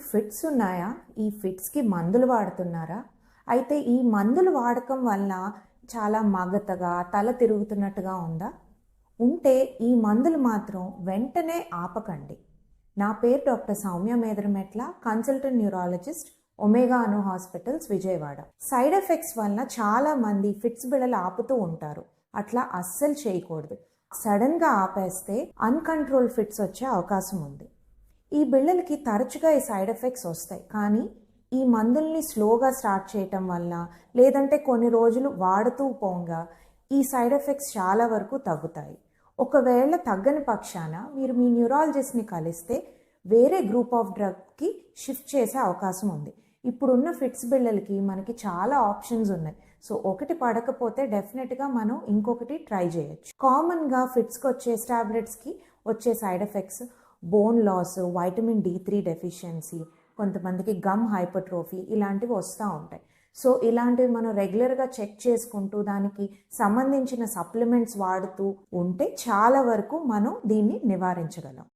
Fits ఉన్నాయా? ఈ ఫిట్స్‌కి మందులు వాడుతున్నారా? అయితే ఈ మందులు వాడకం వల్ల చాలా మగతగా, తల తిరుగుతున్నట్టుగా ఉందా? ఉంటే ఈ మందులు మాత్రం వెంటనే ఆపకండి. నా పేరు doctor Soumya Medarametla, consultant neurologist, Omega అను హాస్పిటల్స్, విజయవాడ. సైడ్ ఎఫెక్ట్స్ వలన చాలా మంది ఫిట్స్ బిళ్ళలు ఆపుతూ ఉంటారు. అట్లా అస్సలు చేయకూడదు. సడన్గా ఆపేస్తే అన్‌కంట్రోల్ ఫిట్స్ వచ్చే అవకాశం ఉంది. ఈ బిళ్ళలకి తరచుగా ఈ సైడ్ ఎఫెక్ట్స్ వస్తాయి, కానీ ఈ మందుల్ని స్లోగా స్టార్ట్ చేయటం వల్ల, లేదంటే కొన్ని రోజులు వాడుతూ పోగా ఈ సైడ్ ఎఫెక్ట్స్ చాలా వరకు తగ్గుతాయి. ఒకవేళ తగ్గని పక్షాన మీరు మీ న్యూరాలజిస్ట్ని కలిస్తే వేరే గ్రూప్ ఆఫ్ డ్రగ్కి షిఫ్ట్ చేసే అవకాశం ఉంది. ఇప్పుడున్న ఫిట్స్ బిళ్ళలకి మనకి చాలా ఆప్షన్స్ ఉన్నాయి. సో ఒకటి పడకపోతే డెఫినెట్గా మనం ఇంకొకటి ట్రై చేయొచ్చు. కామన్గా ఫిట్స్కి వచ్చే టాబ్లెట్స్కి వచ్చే side effects bone loss, vitamin D3 deficiency, కొంతమందికి గమ్ హైపర్ట్రోఫీ ఇలాంటివి వస్తూ ఉంటాయి. సో ఇలాంటివి మనం రెగ్యులర్గా చెక్ చేసుకుంటూ దానికి సంబంధించిన సప్లిమెంట్స్ వాడుతూ ఉంటే చాలా వరకు మనం దీన్ని నివారించగలం.